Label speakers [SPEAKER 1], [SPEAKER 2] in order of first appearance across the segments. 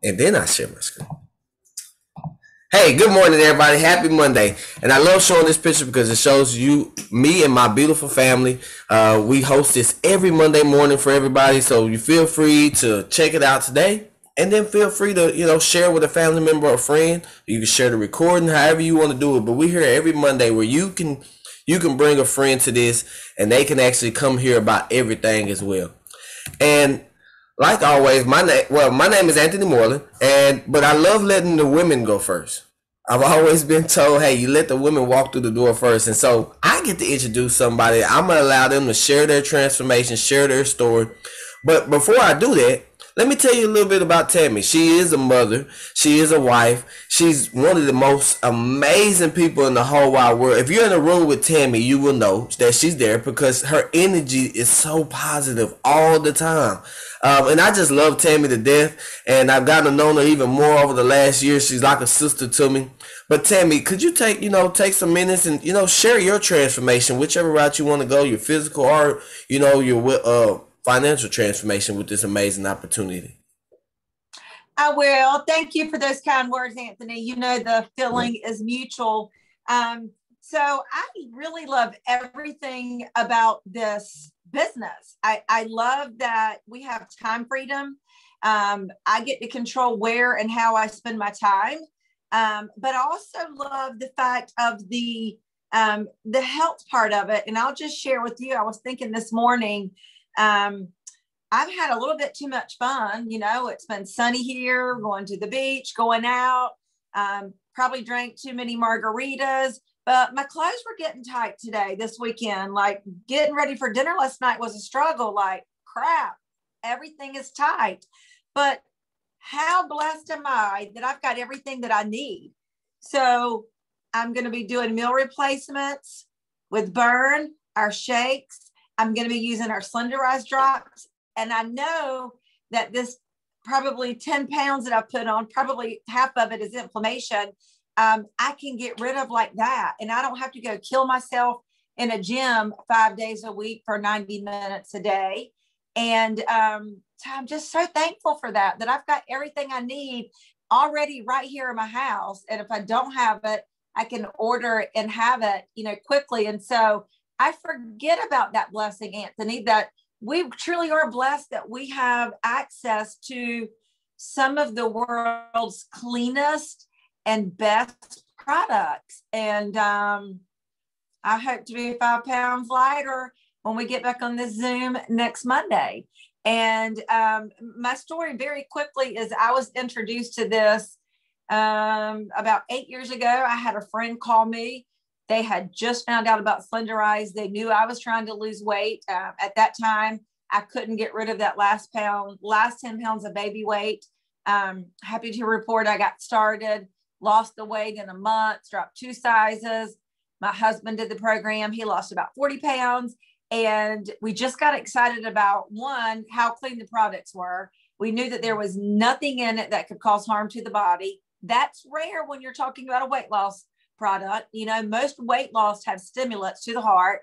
[SPEAKER 1] And then I share my screen. Hey, good morning, everybody. Happy Monday. And I love showing this picture because it shows you, me, and my beautiful family. We host this every Monday morning for everybody. So you feel free to check it out today. And then feel free to, share with a family member or friend. You can share the recording, however you want to do it. But we're here every Monday where you can bring a friend to this and they can actually come hear about everything as well. And like always, my name is Anthony Moreland, but I love letting the women go first. I've always been told, hey, you let the women walk through the door first. And so I get to introduce somebody. I'm going to allow them to share their transformation, share their story. But before I do that, let me tell you a little bit about Tammy. She is a mother. She is a wife. She's one of the most amazing people in the whole wide world. If you're in a room with Tammy, you will know that she's there because her energy is so positive all the time. And I just love Tammy to death, and I've gotten to know her even more over the last year. She's like a sister to me. But Tammy, could you take some minutes and share your transformation, whichever route you want to go, your physical or your financial transformation with this amazing opportunity?
[SPEAKER 2] I will. Thank you for those kind words, Anthony. You know the feeling is mutual. So I really love everything about this business. I love that we have time freedom. I get to control where and how I spend my time. But I also love the fact of the health part of it. And I'll just share with you, I was thinking this morning, I've had a little bit too much fun. It's been sunny here, going to the beach, going out, probably drank too many margaritas, but my clothes were getting tight this weekend. Like getting ready for dinner last night was a struggle. Like crap, everything is tight. But how blessed am I that I've got everything that I need? So I'm going to be doing meal replacements with Burn, our shakes. I'm going to be using our slenderized drops. And I know that this probably 10 pounds that I've put on, probably half of it is inflammation. I can get rid of like that. And I don't have to go kill myself in a gym 5 days a week for 90 minutes a day. And so I'm just so thankful for that I've got everything I need already right here in my house. And if I don't have it, I can order it and have it, quickly. And so I forget about that blessing, Anthony, that we truly are blessed that we have access to some of the world's cleanest and best products. And I hope to be 5 pounds lighter when we get back on this Zoom next Monday. And my story very quickly is I was introduced to this about 8 years ago. I had a friend call me. They had just found out about Slenderize. They knew I was trying to lose weight. At that time, I couldn't get rid of that last 10 pounds of baby weight. Happy to report I got started, lost the weight in a month, dropped 2 sizes. My husband did the program. He lost about 40 pounds. And we just got excited about, one, how clean the products were. We knew that there was nothing in it that could cause harm to the body. That's rare when you're talking about a weight loss product. Most weight loss have stimulants to the heart.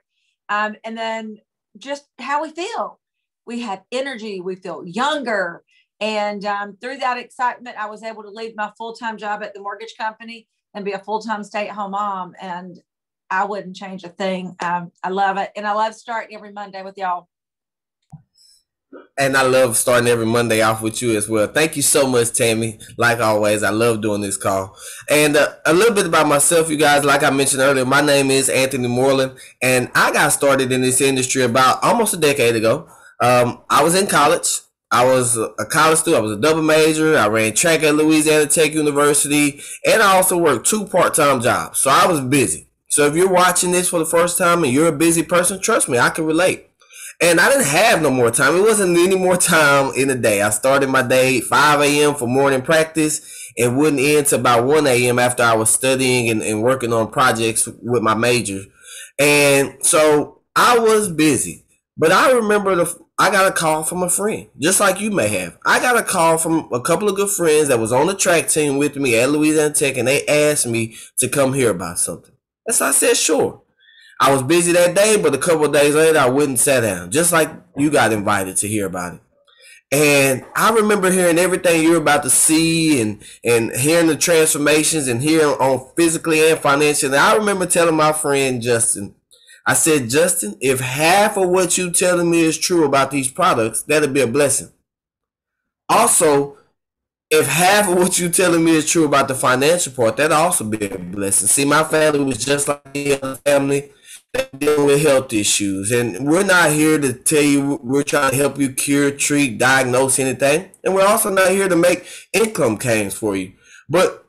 [SPEAKER 2] And then just how we feel. We have energy. We feel younger. And through that excitement, I was able to leave my full-time job at the mortgage company and be a full-time stay-at-home mom. And I wouldn't change a thing. I love it. And I love starting every Monday with y'all.
[SPEAKER 1] And I love starting every Monday off with you as well. Thank you so much, Tammy. Like always, I love doing this call. And a little bit about myself, you guys. Like I mentioned earlier, my name is Anthony Moreland, and I got started in this industry about almost a decade ago. I was in college. I was a college student. I was a double major. I ran track at Louisiana Tech University, and I also worked 2 part-time jobs. So I was busy. So if you're watching this for the first time and you're a busy person, trust me, I can relate. And I didn't have no more time. It wasn't any more time in the day. I started my day 5 a.m. for morning practice and wouldn't end till about 1 a.m. after I was studying and working on projects with my major. And so I was busy. But I remember I got a call from a friend, just like you may have. I got a call from a couple of good friends that was on the track team with me at Louisiana Tech, and they asked me to come hear about something. And so I said, sure. I was busy that day, but a couple of days later, I went and sat down, just like you got invited to hear about it. And I remember hearing everything you're about to see, and hearing the transformations and hearing on physically and financially. And I remember telling my friend Justin, I said, Justin, if half of what you telling me is true about these products, that'll be a blessing. Also, if half of what you telling me is true about the financial part, that'll also be a blessing. See, my family was just like the other family, dealing with health issues, and we're not here to tell you we're trying to help you cure, treat, diagnose anything, and we're also not here to make income claims for you. But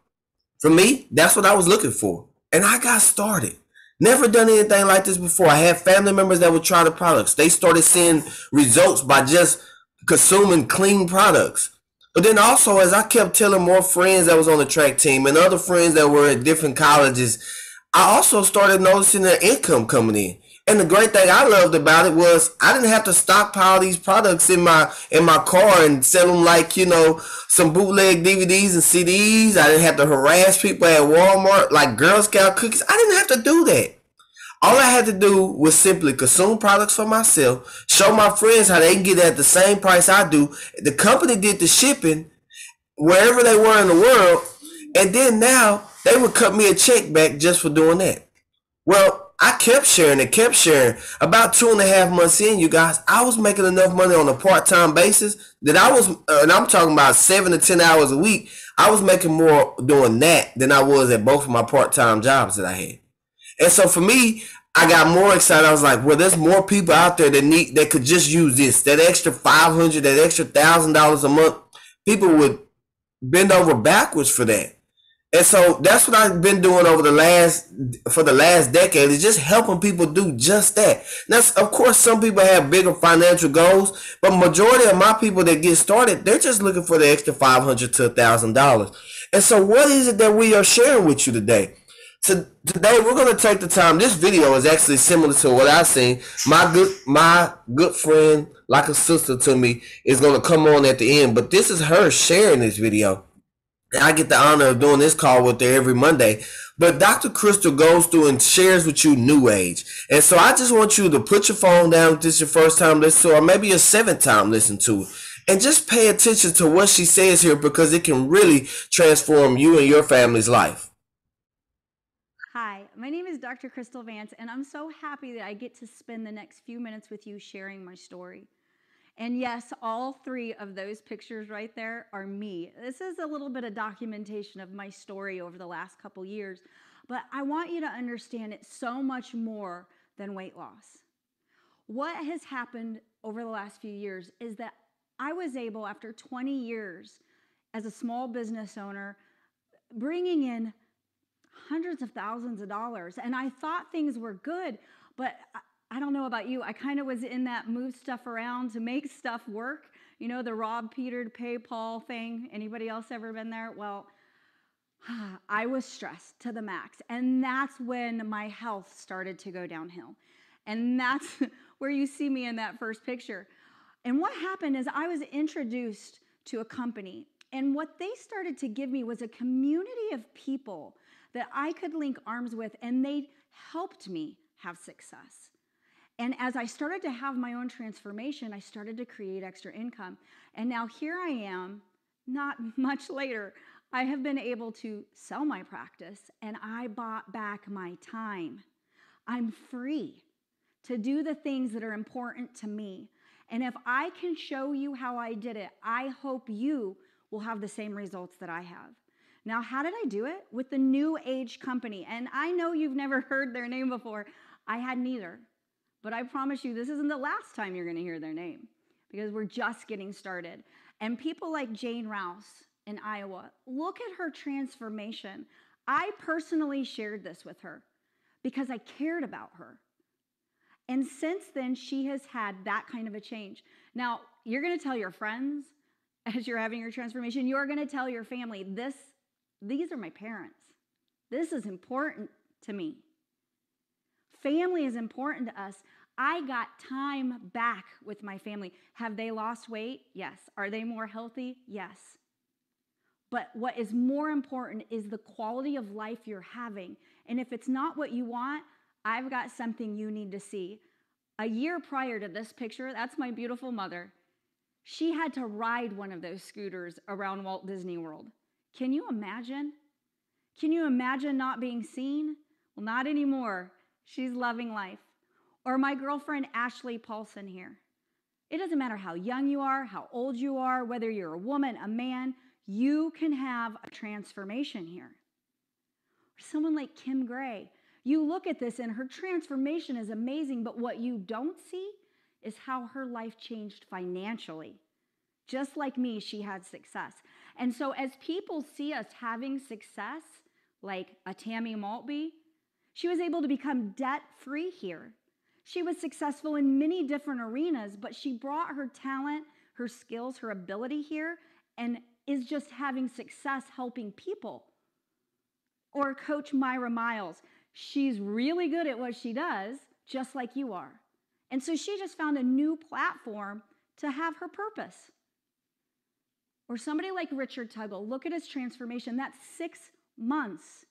[SPEAKER 1] for me, that's what I was looking for, and I got started. Never done anything like this before. I had family members that would try the products. They started seeing results by just consuming clean products. But then also, as I kept telling more friends that was on the track team and other friends that were at different colleges, I also started noticing the income coming in. And the great thing I loved about it was I didn't have to stockpile these products in my car and sell them like, some bootleg DVDs and CDs. I didn't have to harass people at Walmart like Girl Scout cookies. I didn't have to do that. All I had to do was simply consume products for myself, show my friends how they can get it at the same price I do. The company did the shipping wherever they were in the world, and then now they would cut me a check back just for doing that. Well, I kept sharing and kept sharing. About 2.5 months in, you guys, I was making enough money on a part-time basis that I was, and I'm talking about 7 to 10 hours a week. I was making more doing that than I was at both of my part-time jobs that I had. And so for me, I got more excited. I was like, well, there's more people out there that could just use this. That extra 500, that extra $1,000 a month. People would bend over backwards for that. And so that's what I've been doing for the last decade, is just helping people do just that. Now, of course, some people have bigger financial goals, but majority of my people that get started, they're just looking for the extra $500 to $1,000. And so what is it that we are sharing with you today? So today we're going to take the time. This video is actually similar to what I've seen. My good friend, like a sister to me, is going to come on at the end. But this is her sharing this video. And I get the honor of doing this call with her every Monday. But Dr. Kristal goes through and shares with you NewAge. And so I just want you to put your phone down if this is your first time listening to, or maybe your seventh time listening to it. And just pay attention to what she says here, because it can really transform you and your family's life.
[SPEAKER 3] Hi, my name is Dr. Kristal Vance, and I'm so happy that I get to spend the next few minutes with you sharing my story. And yes, all three of those pictures right there are me. This is a little bit of documentation of my story over the last couple years, but I want you to understand it's so much more than weight loss. What has happened over the last few years is that I was able, after 20 years as a small business owner, bringing in hundreds of thousands of dollars, and I thought things were good, but I don't know about you, I kind of was in that move stuff around to make stuff work, the rob Peter to pay Paul thing. Anybody else ever been there? Well, I was stressed to the max, and that's when my health started to go downhill, and that's where you see me in that first picture. And what happened is I was introduced to a company, and what they started to give me was a community of people that I could link arms with, and they helped me have success. And as I started to have my own transformation, I started to create extra income. And now here I am, not much later, I have been able to sell my practice, and I bought back my time. I'm free to do the things that are important to me. And if I can show you how I did it, I hope you will have the same results that I have. Now, how did I do it? With the NewAge company. And I know you've never heard their name before. I hadn't either. But I promise you, this isn't the last time you're going to hear their name, because we're just getting started. And people like Jane Rouse in Iowa, look at her transformation. I personally shared this with her because I cared about her. And since then, she has had that kind of a change. Now, you're going to tell your friends as you're having your transformation. You're going to tell your family, these are my parents. This is important to me. Family is important to us. I got time back with my family. Have they lost weight? Yes. Are they more healthy? Yes. But what is more important is the quality of life you're having. And if it's not what you want, I've got something you need to see. A year prior to this picture, that's my beautiful mother. She had to ride one of those scooters around Walt Disney World. Can you imagine? Can you imagine not being seen? Well, not anymore. She's loving life. Or my girlfriend, Ashley Paulson here. It doesn't matter how young you are, how old you are, whether you're a woman, a man, you can have a transformation here. Or someone like Kim Gray. You look at this and her transformation is amazing, but what you don't see is how her life changed financially. Just like me, she had success. And so as people see us having success, like a Tammy Maltby, she was able to become debt-free here. She was successful in many different arenas, but she brought her talent, her skills, her ability here, and is just having success helping people. Or Coach Myra Miles. She's really good at what she does, just like you are. And so she just found a new platform to have her purpose. Or somebody like Richard Tuggle, look at his transformation. That's 6 months.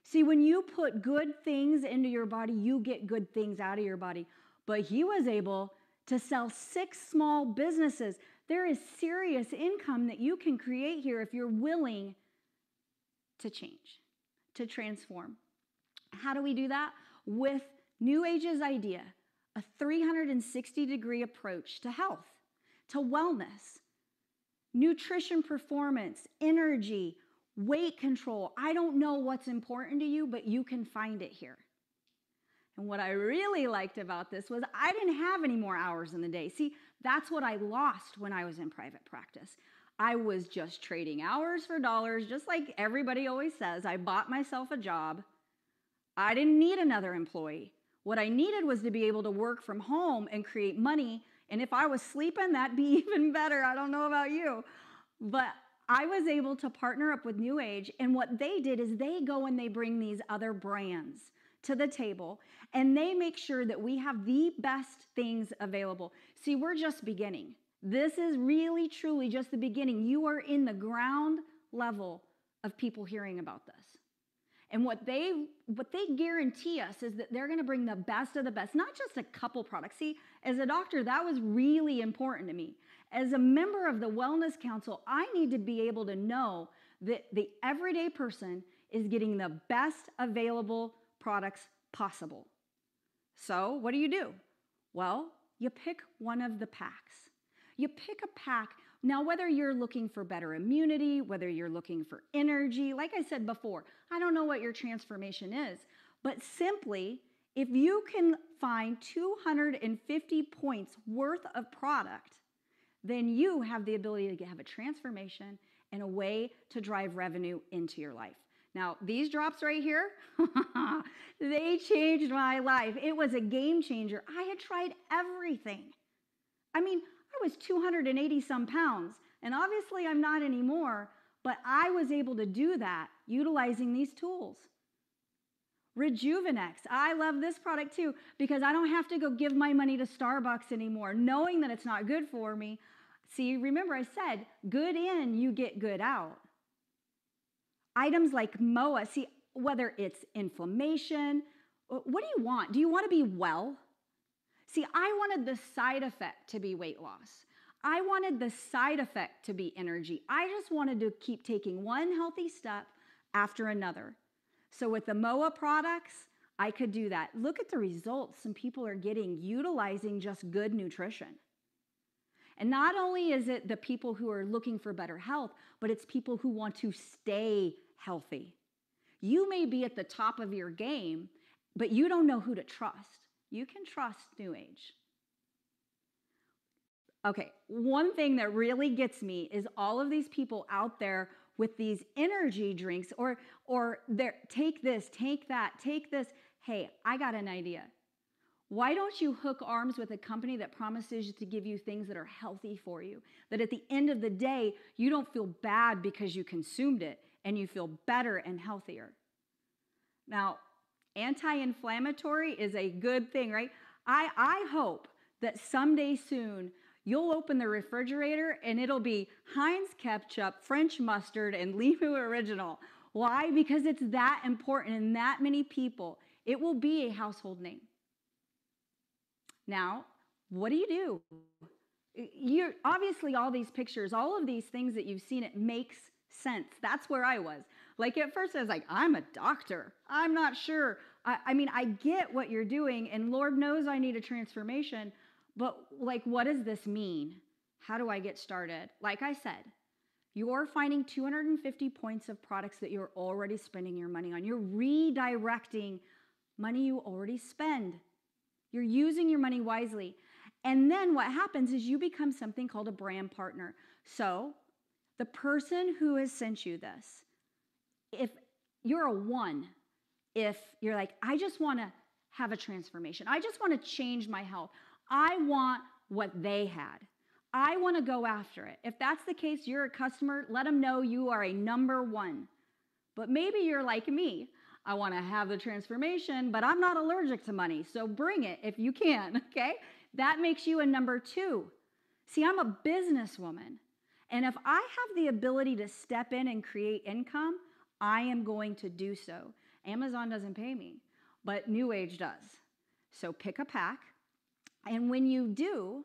[SPEAKER 3] See, when you put good things into your body, you get good things out of your body. But he was able to sell 6 small businesses. There is serious income that you can create here if you're willing to change, to transform. How do we do that? With NewAge's idea, a 360-degree approach to health, to wellness, nutrition performance, energy, weight control. I don't know what's important to you, but you can find it here. And what I really liked about this was I didn't have any more hours in the day. See, that's what I lost when I was in private practice. I was just trading hours for dollars, just like everybody always says. I bought myself a job. I didn't need another employee. What I needed was to be able to work from home and create money. And if I was sleeping, that'd be even better. I don't know about you. But I was able to partner up with NewAge, and what they did is they go and they bring these other brands to the table, and they make sure that we have the best things available. See, we're just beginning. This is really, truly just the beginning. You are in the ground level of people hearing about this. And what they guarantee us is that they're going to bring the best of the best, not just a couple products. See, as a doctor, that was really important to me. As a member of the Wellness Council, I need to be able to know that the everyday person is getting the best available products possible. So what do? Well, you pick one of the packs. You pick a pack. Now, whether you're looking for better immunity, whether you're looking for energy, like I said before, I don't know what your transformation is, but simply, if you can find 250 points worth of product, then you have the ability to have a transformation and a way to drive revenue into your life. Now, these drops right here, they changed my life. It was a game changer. I had tried everything. I mean, I was 280 some pounds, and obviously I'm not anymore, but I was able to do that utilizing these tools. Rejuvenex, I love this product too, because I don't have to go give my money to Starbucks anymore, knowing that it's not good for me. See, remember I said, good in, you get good out. Items like MOA, see, whether it's inflammation, what do you want? Do you want to be well? See, I wanted the side effect to be weight loss. I wanted the side effect to be energy. I just wanted to keep taking one healthy step after another. So with the MOA products, I could do that. Look at the results some people are getting utilizing just good nutrition. And not only is it the people who are looking for better health, but it's people who want to stay healthy. You may be at the top of your game, but you don't know who to trust. You can trust NewAge. Okay, one thing that really gets me is all of these people out there with these energy drinks or take this, take that, take this. Hey, I got an idea. Why don't you hook arms with a company that promises to give you things that are healthy for you? That at the end of the day, you don't feel bad because you consumed it and you feel better and healthier. Now, anti-inflammatory is a good thing, right? I hope that someday soon you'll open the refrigerator and it'll be Heinz ketchup, French mustard, and Limu Original. Why? Because it's that important and that many people. It will be a household name. Now, what do? You're obviously all these pictures, all of these things that you've seen, it makes sense. That's where I was. Like at first I was like, I'm a doctor. I'm not sure. I mean, I get what you're doing, and Lord knows I need a transformation, but like, what does this mean? How do I get started? Like I said, you're finding 250 points of products that you're already spending your money on. You're redirecting money you already spend. You're using your money wisely. And then what happens is you become something called a brand partner. So the person who has sent you this, if you're a one, if you're like, I just want to have a transformation. I just want to change my health. I want what they had. I want to go after it. If that's the case, you're a customer, let them know you are a number one. But maybe you're like me. I want to have the transformation, but I'm not allergic to money. So bring it if you can, okay? That makes you a number two. See, I'm a businesswoman. And if I have the ability to step in and create income, I am going to do so. Amazon doesn't pay me, but NewAge does. So pick a pack. And when you do,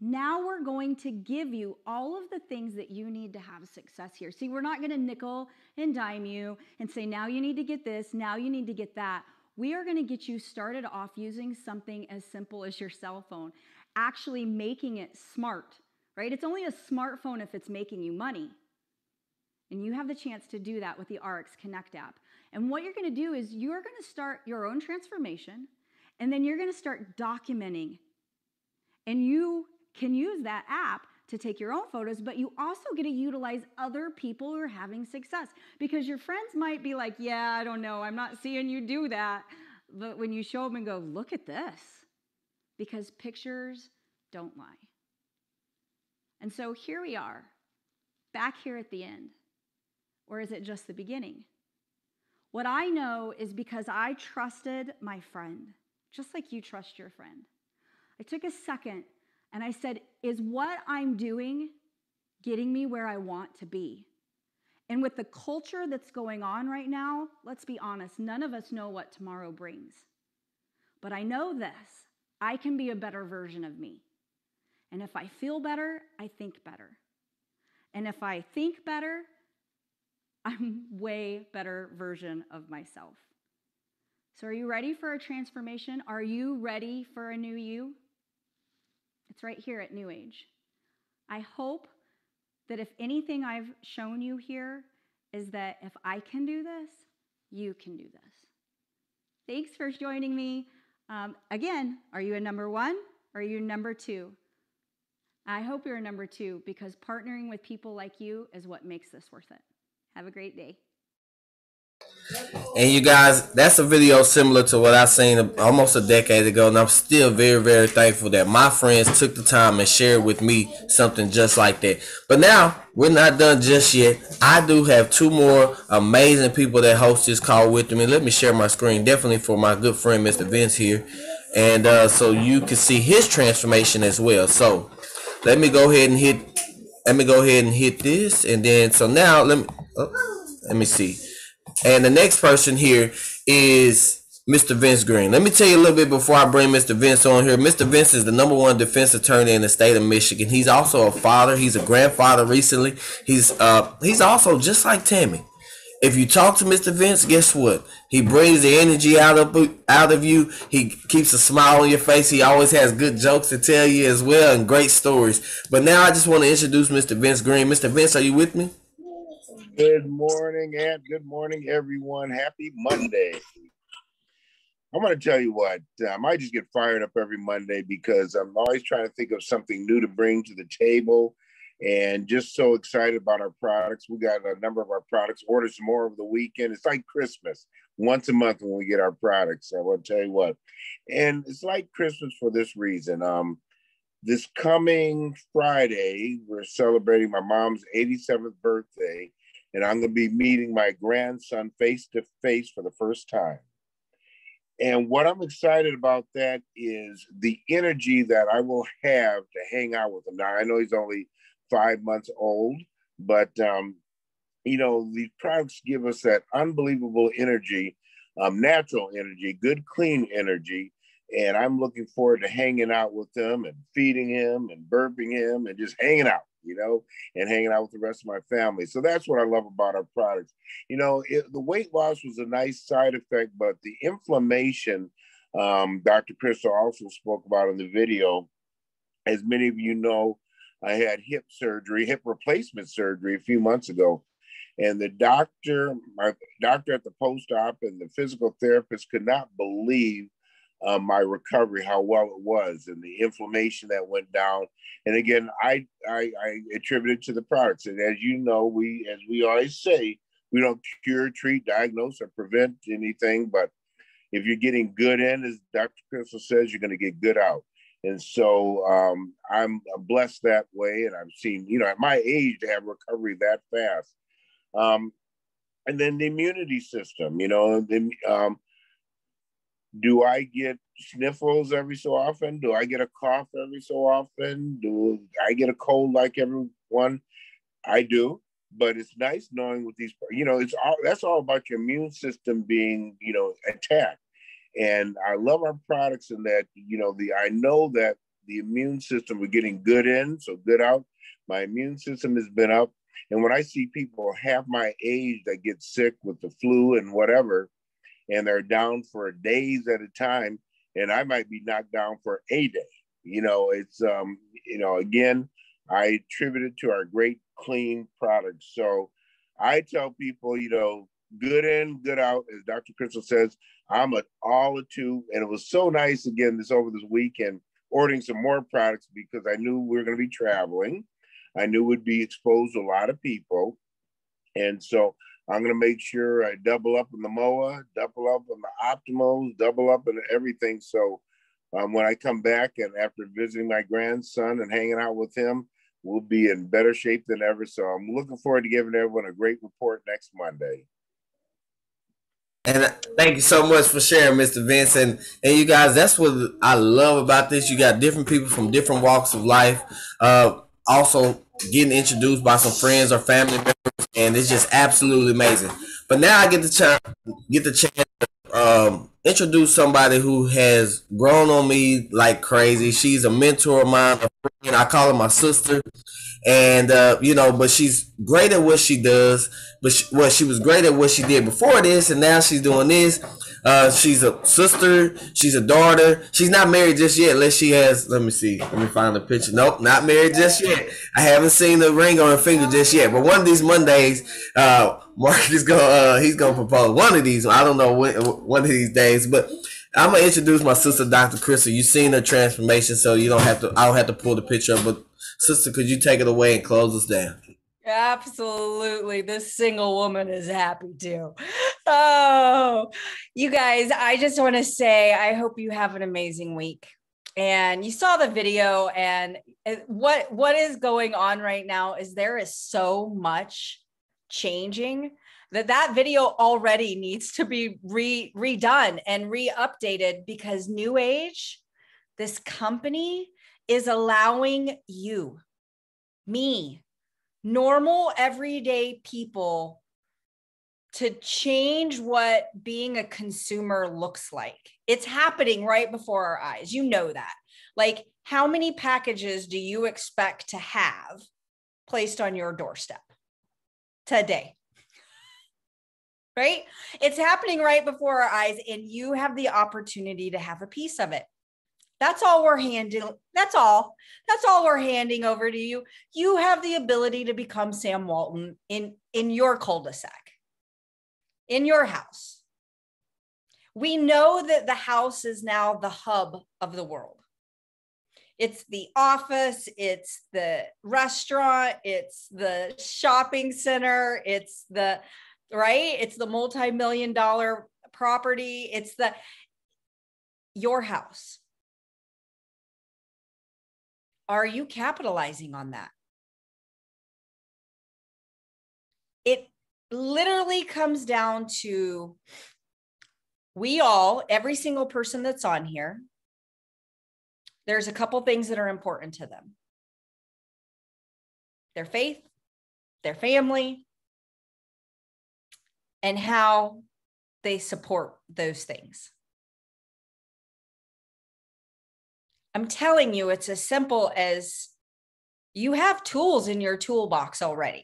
[SPEAKER 3] now we're going to give you all of the things that you need to have success here. See, we're not going to nickel and dime you and say, now you need to get this, now you need to get that. We are going to get you started off using something as simple as your cell phone, actually making it smart, right? It's only a smartphone if it's making you money. And you have the chance to do that with the RX Connect app. And what you're going to do is you're going to start your own transformation, and then you're going to start documenting. And you can use that app to take your own photos, but you also get to utilize other people who are having success, because your friends might be like, yeah, I don't know, I'm not seeing you do that. But when you show them and go, look at this, because pictures don't lie. And so here we are, back here at the end. Or is it just the beginning? What I know is because I trusted my friend, just like you trust your friend. I took a second and I said, is what I'm doing getting me where I want to be? And with the culture that's going on right now, let's be honest, none of us know what tomorrow brings. But I know this, I can be a better version of me. And if I feel better, I think better. And if I think better, I'm way better version of myself. So are you ready for a transformation? Are you ready for a new you? It's right here at NewAge. I hope that if anything I've shown you here is that if I can do this, you can do this. Thanks for joining me. Again, are you a number one or are you number two? I hope you're a number two, because partnering with people like you is what makes this worth it. Have a great day.
[SPEAKER 1] And you guys, that's a video similar to what I seen almost a decade ago, and I'm still very, very thankful that my friends took the time and shared with me something just like that. But now, we're not done just yet. I do have two more amazing people that host this call with me. Let me share my screen, definitely for my good friend, Mr. Vince here. And so you can see his transformation as well. So let me go ahead and hit this, and then so now let me see. And the next person here is Mr. Vince Green. Let me tell you a little bit before I bring Mr. Vince on here. Mr. Vince is the #1 defense attorney in the state of Michigan. He's also a father. He's a grandfather recently. He's also just like Tammy. If you talk to Mr. Vince, guess what? He brings the energy out of you. He keeps a smile on your face. He always has good jokes to tell you as well, and great stories. But now I just want to introduce Mr. Vince Green. Mr. Vince, are you with me?
[SPEAKER 4] Good morning, and good morning, everyone. Happy Monday. I'm going to tell you what, I might just get fired up every Monday because I'm always trying to think of something new to bring to the table, and just so excited about our products. We got a number of our products, ordered some more over the weekend. It's like Christmas, once a month when we get our products. I want to tell you what, and it's like Christmas for this reason. This coming Friday, we're celebrating my mom's 87th birthday, and I'm going to be meeting my grandson face to face for the first time. And what I'm excited about that is the energy that I will have to hang out with him. Now, I know he's only 5 months old, but, these products give us that unbelievable energy, natural energy, good, clean energy. And I'm looking forward to hanging out with him and feeding him and burping him and just hanging out, and hanging out with the rest of my family. So that's what I love about our products. The weight loss was a nice side effect, but the inflammation, Dr. Kristal also spoke about in the video. As many of you know, I had hip replacement surgery a few months ago. And my doctor at the post-op and the physical therapist could not believe my recovery, how well it was, and the inflammation that went down. And again, I attribute it to the products. And as you know, as we always say, we don't cure, treat, diagnose, or prevent anything. But if you're getting good in, as Dr. Kristal says, you're going to get good out. And so I'm blessed that way. And I've seen, at my age, to have recovery that fast. And then the immunity system, do I get sniffles every so often? Do I get a cough every so often? Do I get a cold like everyone? I do, but it's nice knowing with these, that's all about your immune system being, attacked. And I love our products in that, I know that the immune system, we're getting good in, so good out. My immune system has been up. And when I see people half my age that get sick with the flu and whatever, and they're down for days at a time, and I might be knocked down for a day, it's, again, I attribute it to our great clean products. So I tell people, good in, good out, as Dr. Kristal says, I'm all a two. And it was so nice, again, over this weekend, ordering some more products because I knew we were going to be traveling. I knew we'd be exposed to a lot of people. And so I'm going to make sure I double up on the MOA, double up on the Optimals, double up on everything. So when I come back and after visiting my grandson and hanging out with him, we'll be in better shape than ever. So I'm looking forward to giving everyone a great report next Monday.
[SPEAKER 1] And thank you so much for sharing, Mr. Vince. And you guys, that's what I love about this. You got different people from different walks of life. Also getting introduced by some friends or family members, and it's just absolutely amazing. But now I get the chance to introduce somebody who has grown on me like crazy. She's a mentor of mine, a friend. I call her my sister. And but she's great at what she does. But she was great at what she did before this, and now she's doing this. She's a sister. She's a daughter. She's not married just yet, unless she has. Let me see. Let me find the picture. Nope, not married just yet. I haven't seen the ring on her finger just yet. But one of these Mondays, Mark is he's gonna propose. One of these. I don't know one of these days, but I'm gonna introduce my sister, Dr. Kristal. You've seen her transformation, so you don't have to. I don't have to pull the picture up, but. Sister, could you take it away and close us down?
[SPEAKER 5] Absolutely. This single woman is happy too. Oh, you guys, I just want to say, I hope you have an amazing week. And you saw the video, and what is going on right now is there is so much changing that video already needs to be redone and re-updated, because NewAge, this company, is allowing you, me, normal, everyday people to change what being a consumer looks like. It's happening right before our eyes. You know that. Like, how many packages do you expect to have placed on your doorstep today? Right? It's happening right before our eyes, and you have the opportunity to have a piece of it. That's all we're handing. That's all we're handing over to you. You have the ability to become Sam Walton in your cul-de-sac, in your house. We know that the house is now the hub of the world. It's the office, it's the restaurant, it's the shopping center, it's the multi-million-dollar property, it's your house. Are you capitalizing on that? It literally comes down to every single person that's on here, there's a couple things that are important to them. Their faith, their family, and how they support those things. I'm telling you, it's as simple as you have tools in your toolbox already.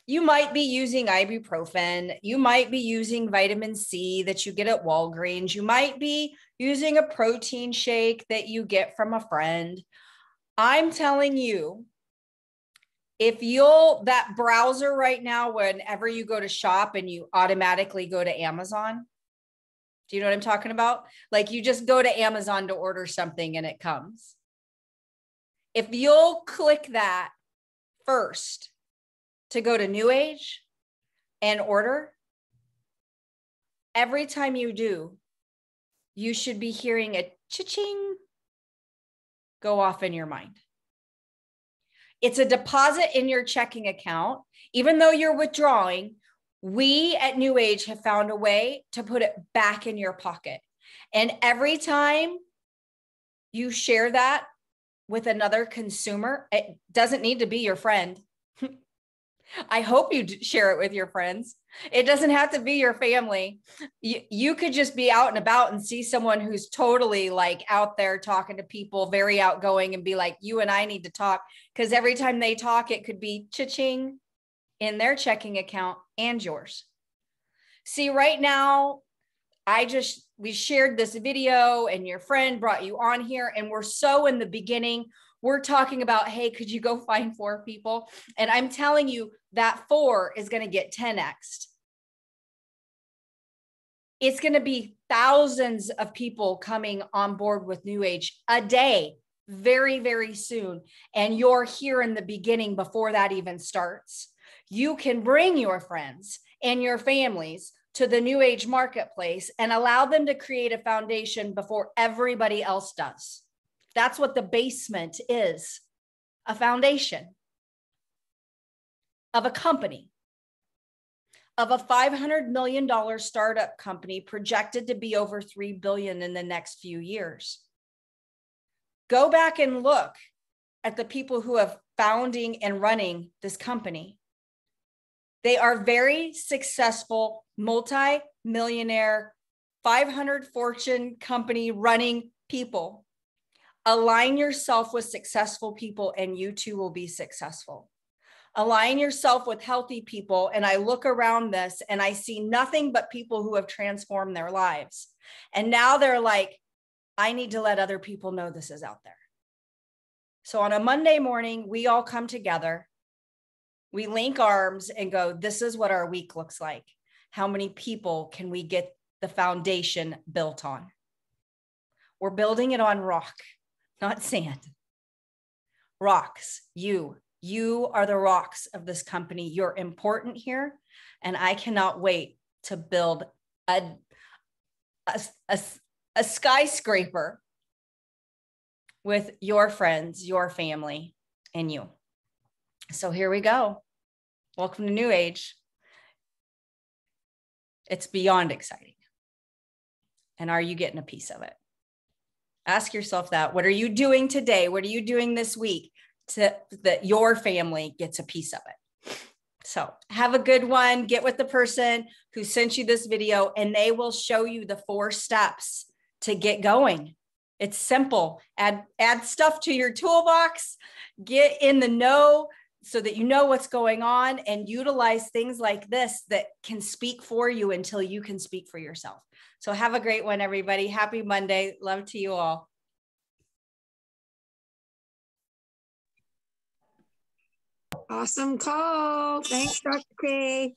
[SPEAKER 5] You might be using ibuprofen. You might be using vitamin C that you get at Walgreens. You might be using a protein shake that you get from a friend. I'm telling you, if that browser right now, whenever you go to shop and you automatically go to Amazon, do you know what I'm talking about? Like you just go to Amazon to order something and it comes. If you'll click that first to go to NewAge and order, every time you do, you should be hearing a cha-ching go off in your mind. It's a deposit in your checking account. Even though you're withdrawing, we at NewAge have found a way to put it back in your pocket. And every time you share that with another consumer, it doesn't need to be your friend. I hope you share it with your friends. It doesn't have to be your family. You could just be out and about and see someone who's totally like out there talking to people, very outgoing, and be like, you and I need to talk. Because every time they talk, it could be cha-ching in their checking account and yours. See, right now, we shared this video and your friend brought you on here, and we're so in the beginning. We're talking about, hey, could you go find 4 people? And I'm telling you that 4 is going to get 10x'd. It's going to be thousands of people coming on board with NewAge a day, very, very soon. And you're here in the beginning before that even starts. You can bring your friends and your families to the NewAge marketplace and allow them to create a foundation before everybody else does. That's what the basement is, a foundation of a company, of a $500 million startup company projected to be over $3 billion in the next few years. Go back and look at the people who are founding and running this company. They are very successful, multi-millionaire, 500 Fortune company running people. Align yourself with successful people and you too will be successful. Align yourself with healthy people. And I look around this and I see nothing but people who have transformed their lives. And now they're like, I need to let other people know this is out there. So on a Monday morning, we all come together. We link arms and go, this is what our week looks like. How many people can we get the foundation built on? We're building it on rock, not sand. Rocks. You are the rocks of this company. You're important here. And I cannot wait to build a skyscraper with your friends, your family, and you. So here we go. Welcome to NewAge. It's beyond exciting. And are you getting a piece of it? Ask yourself that. What are you doing today? What are you doing this week that your family gets a piece of it? So have a good one. Get with the person who sent you this video and they will show you the 4 steps to get going. It's simple. Add stuff to your toolbox, get in the know so that you know what's going on, and utilize things like this that can speak for you until you can speak for yourself. So have a great one, everybody. Happy Monday. Love to you all.
[SPEAKER 6] Awesome call. Thanks, Dr. K.